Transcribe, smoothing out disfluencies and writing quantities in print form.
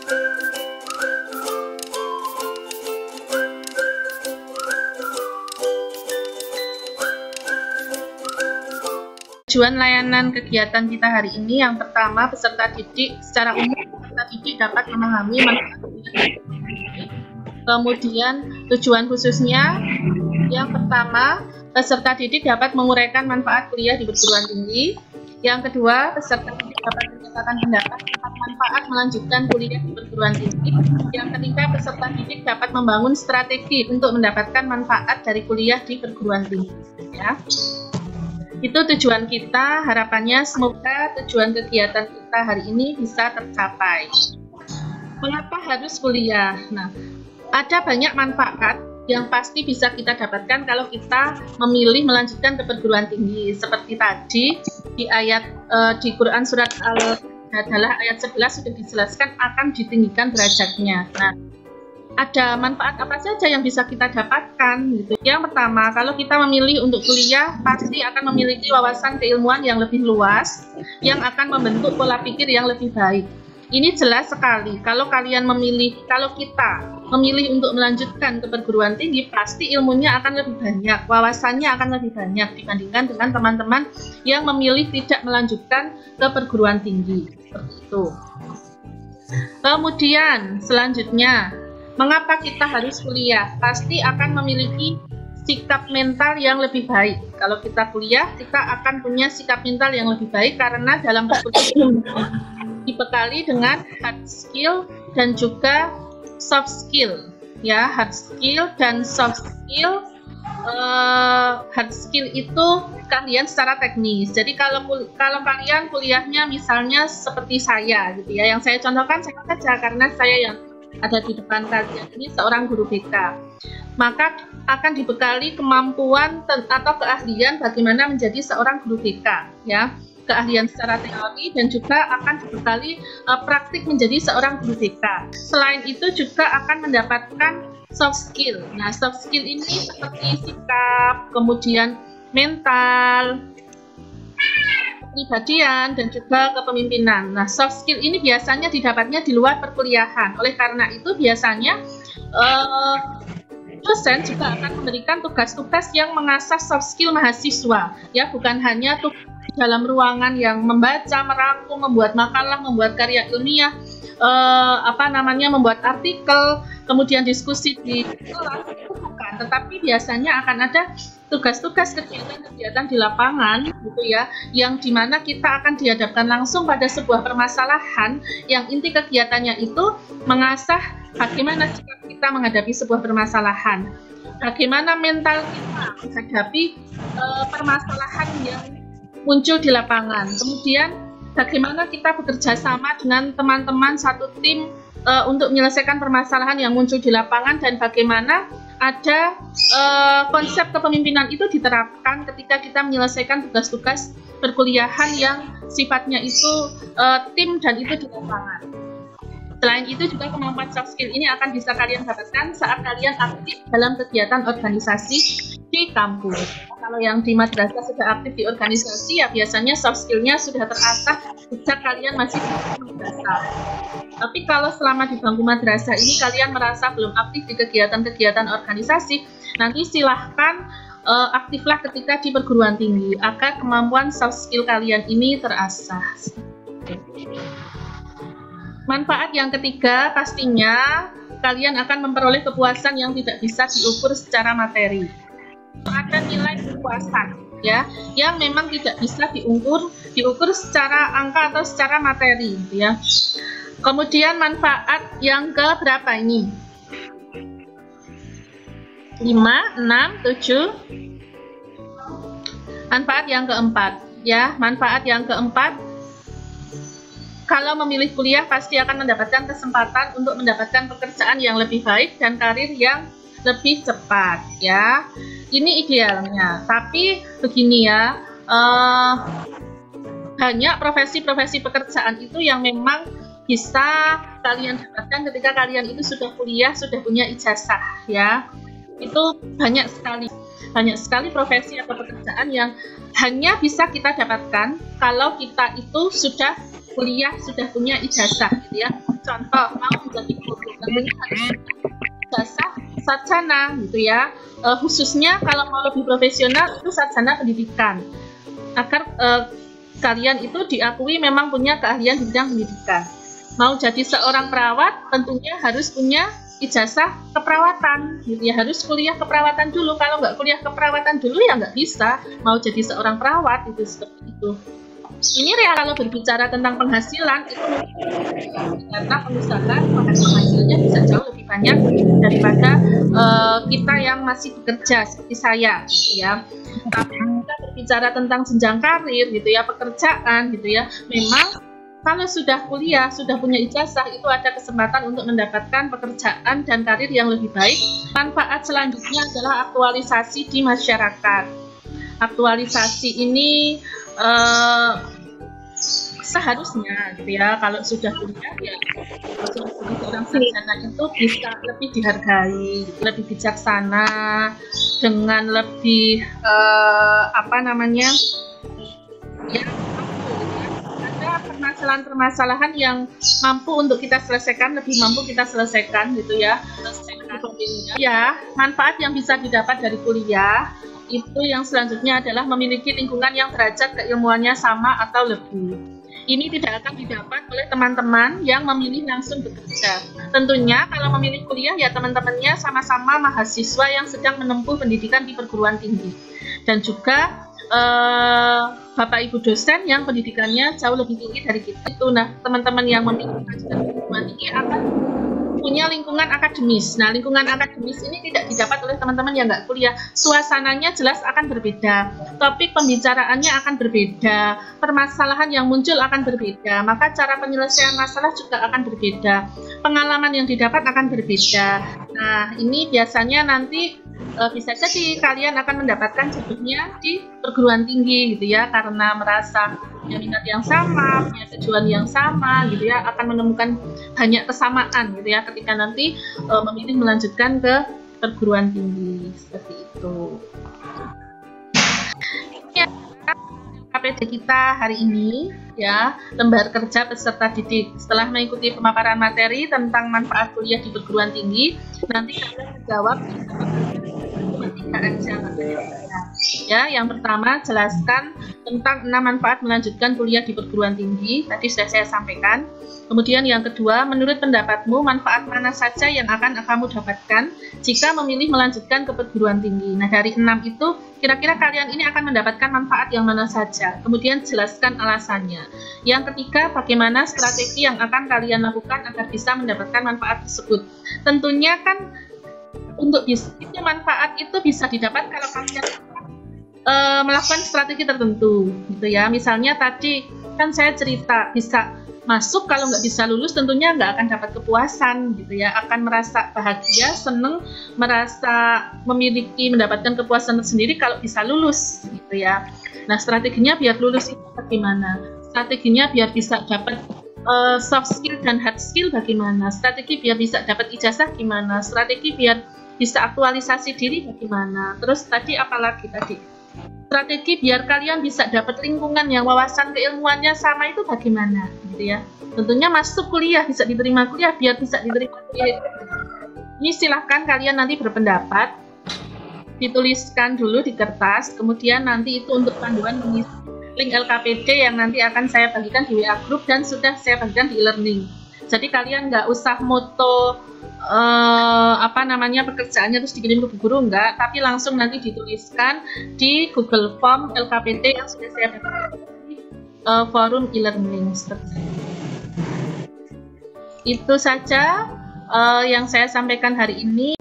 Tujuan layanan kegiatan kita hari ini, yang pertama, peserta didik secara umum peserta didik dapat memahami manfaat kuliah. Kemudian tujuan khususnya, yang pertama, peserta didik dapat menguraikan manfaat kuliah di perguruan tinggi. Yang kedua, peserta didik dapat menyatakan pendapat tentang manfaat melanjutkan kuliah di perguruan tinggi. Yang ketiga, peserta didik dapat membangun strategi untuk mendapatkan manfaat dari kuliah di perguruan tinggi. Ya. Itu tujuan kita, harapannya semoga tujuan kegiatan kita hari ini bisa tercapai. Mengapa harus kuliah? Nah, ada banyak manfaat yang pasti bisa kita dapatkan kalau kita memilih melanjutkan ke perguruan tinggi. Seperti tadi di ayat di Quran surat Al-Mujadalah ayat 11 sudah dijelaskan akan ditinggikan derajatnya. Nah, ada manfaat apa saja yang bisa kita dapatkan gitu. Yang pertama, kalau kita memilih untuk kuliah pasti akan memiliki wawasan keilmuan yang lebih luas yang akan membentuk pola pikir yang lebih baik. Ini jelas sekali kalau kita memilih untuk melanjutkan ke perguruan tinggi, pasti ilmunya akan lebih banyak, wawasannya akan lebih banyak dibandingkan dengan teman-teman yang memilih tidak melanjutkan ke perguruan tinggi. Seperti itu. Kemudian selanjutnya, mengapa kita harus kuliah? Pasti akan memiliki sikap mental yang lebih baik. Kalau kita kuliah, kita akan punya sikap mental yang lebih baik karena dalam perkuliahan dibekali dengan hard skill dan juga soft skill. Ya, hard skill dan soft skill. Hard skill itu keahlian secara teknis. Jadi kalau kalian kuliahnya misalnya seperti saya, gitu ya. Yang saya contohkan saya saja karena saya yang ada di depan kalian ini seorang guru BK, maka akan dibekali kemampuan atau keahlian bagaimana menjadi seorang guru BK, ya, keahlian secara teori dan juga akan dibekali praktik menjadi seorang guru BK. Selain itu juga akan mendapatkan soft skill. Nah, soft skill ini seperti sikap, kemudian mental, kepribadian, dan juga kepemimpinan. Nah, soft skill ini biasanya didapatnya di luar perkuliahan. Oleh karena itu, biasanya dosen juga akan memberikan tugas-tugas yang mengasah soft skill mahasiswa. Ya, bukan hanya tugas dalam ruangan yang membaca, merangkum, membuat makalah, membuat karya ilmiah, membuat artikel, kemudian diskusi di kelas, itu bukan. Tetapi biasanya akan ada tugas-tugas kegiatan-kegiatan di lapangan gitu ya, yang dimana kita akan dihadapkan langsung pada sebuah permasalahan yang inti kegiatannya itu mengasah bagaimana sikap kita menghadapi sebuah permasalahan, bagaimana mental kita menghadapi permasalahan yang muncul di lapangan, kemudian bagaimana kita bekerja sama dengan teman-teman satu tim untuk menyelesaikan permasalahan yang muncul di lapangan, dan bagaimana ada konsep kepemimpinan itu diterapkan ketika kita menyelesaikan tugas-tugas perkuliahan yang sifatnya itu tim dan itu di lapangan. Selain itu juga kemampuan soft skill ini akan bisa kalian dapatkan saat kalian aktif dalam kegiatan organisasi di kampus. Kalau yang di madrasah sudah aktif di organisasi, ya biasanya soft skill-nya sudah terasah sejak kalian masih di madrasah. Tapi kalau selama di bangku madrasah ini kalian merasa belum aktif di kegiatan-kegiatan organisasi, nanti silahkan aktiflah ketika di perguruan tinggi agar kemampuan soft skill kalian ini terasah. Manfaat yang ketiga, pastinya kalian akan memperoleh kepuasan yang tidak bisa diukur secara materi. Ada nilai kepuasan, ya, yang memang tidak bisa diukur secara angka atau secara materi, ya. Kemudian manfaat yang ke berapa ini? 5, 6, 7. Manfaat yang keempat, ya. Manfaat yang keempat, kalau memilih kuliah pasti akan mendapatkan kesempatan untuk mendapatkan pekerjaan yang lebih baik dan karir yang lebih cepat, ya. Ini idealnya. Tapi begini ya, banyak profesi-profesi pekerjaan itu yang memang bisa kalian dapatkan ketika kalian itu sudah kuliah, sudah punya ijazah, ya. Itu banyak sekali profesi atau pekerjaan yang hanya bisa kita dapatkan kalau kita itu sudah kuliah, sudah punya ijazah, gitu ya. Contoh, mau tentunya harus ijazah sarjana gitu ya. Khususnya kalau mau lebih profesional itu sarjana pendidikan, agar kalian itu diakui memang punya keahlian di bidang pendidikan. Mau jadi seorang perawat tentunya harus punya ijazah keperawatan gitu ya, harus kuliah keperawatan dulu. Kalau nggak kuliah keperawatan dulu ya nggak bisa mau jadi seorang perawat, itu seperti itu. Ini kalau berbicara tentang penghasilan itu karena pengusaha penghasilannya bisa jauh lebih banyak daripada kita yang masih bekerja seperti saya gitu ya. Tapi kita berbicara tentang jenjang karir gitu ya, pekerjaan gitu ya, memang kalau sudah kuliah, sudah punya ijazah, itu ada kesempatan untuk mendapatkan pekerjaan dan karir yang lebih baik. Manfaat selanjutnya adalah aktualisasi di masyarakat. Aktualisasi ini seharusnya gitu ya, kalau sudah kuliah ya orang sarjana itu bisa lebih dihargai, lebih bijaksana, dengan lebih ya, ada permasalahan-permasalahan yang mampu untuk kita selesaikan, lebih mampu kita selesaikan gitu ya. Ya, manfaat yang bisa didapat dari kuliah itu yang selanjutnya adalah memiliki lingkungan yang derajat keilmuannya sama atau lebih. Ini tidak akan didapat oleh teman-teman yang memilih langsung bekerja. Tentunya kalau memilih kuliah ya teman-temannya sama-sama mahasiswa yang sedang menempuh pendidikan di perguruan tinggi. Dan juga Bapak Ibu dosen yang pendidikannya jauh lebih tinggi dari kita. Nah, teman-teman yang memilih pendidikan perguruan tinggi akan punya lingkungan akademis. Nah, lingkungan akademis ini tidak didapat oleh teman-teman yang nggak kuliah. Suasananya jelas akan berbeda, topik pembicaraannya akan berbeda, permasalahan yang muncul akan berbeda, maka cara penyelesaian masalah juga akan berbeda, pengalaman yang didapat akan berbeda. Nah, ini biasanya nanti bisa jadi kalian akan mendapatkan jodohnya di perguruan tinggi gitu ya, karena merasa punya minat yang sama, punya tujuan yang sama gitu ya, akan menemukan banyak kesamaan gitu ya ketika nanti memilih melanjutkan ke perguruan tinggi seperti itu. Ya, KPD kita hari ini ya, lembar kerja peserta didik. Setelah mengikuti pemaparan materi tentang manfaat kuliah di perguruan tinggi, nanti kalian menjawab ya. Yang pertama, jelaskan tentang 6 manfaat melanjutkan kuliah di perguruan tinggi. Tadi sudah saya sampaikan. Kemudian yang kedua, menurut pendapatmu manfaat mana saja yang akan kamu dapatkan jika memilih melanjutkan ke perguruan tinggi. Nah, dari 6 itu kira-kira kalian ini akan mendapatkan manfaat yang mana saja. Kemudian jelaskan alasannya. Yang ketiga, bagaimana strategi yang akan kalian lakukan agar bisa mendapatkan manfaat tersebut. Tentunya kan untuk bisnisnya manfaat itu bisa didapat kalau kalian melakukan strategi tertentu gitu ya. Misalnya tadi kan saya cerita bisa masuk, kalau nggak bisa lulus tentunya nggak akan dapat kepuasan gitu ya, akan merasa bahagia, seneng, merasa mendapatkan kepuasan tersendiri kalau bisa lulus gitu ya. Nah, strateginya biar lulus itu bagaimana? Strateginya biar bisa dapat soft skill dan hard skill bagaimana? Strategi biar bisa dapat ijazah gimana? Strategi biar bisa aktualisasi diri bagaimana? Terus tadi apalagi tadi? Strategi biar kalian bisa dapat lingkungan yang wawasan keilmuannya sama itu bagaimana gitu ya. Tentunya masuk kuliah, bisa diterima kuliah, biar bisa diterima kuliah. Ini silahkan kalian nanti berpendapat, dituliskan dulu di kertas, kemudian nanti itu untuk panduan mengisi link LKPD yang nanti akan saya bagikan di WA group dan sudah saya bagikan di e-learning. Jadi kalian nggak usah moto pekerjaannya terus dikirim ke guru, enggak, tapi langsung nanti dituliskan di Google Form LKPD yang sudah saya bagikan di forum e-learning. Itu saja yang saya sampaikan hari ini.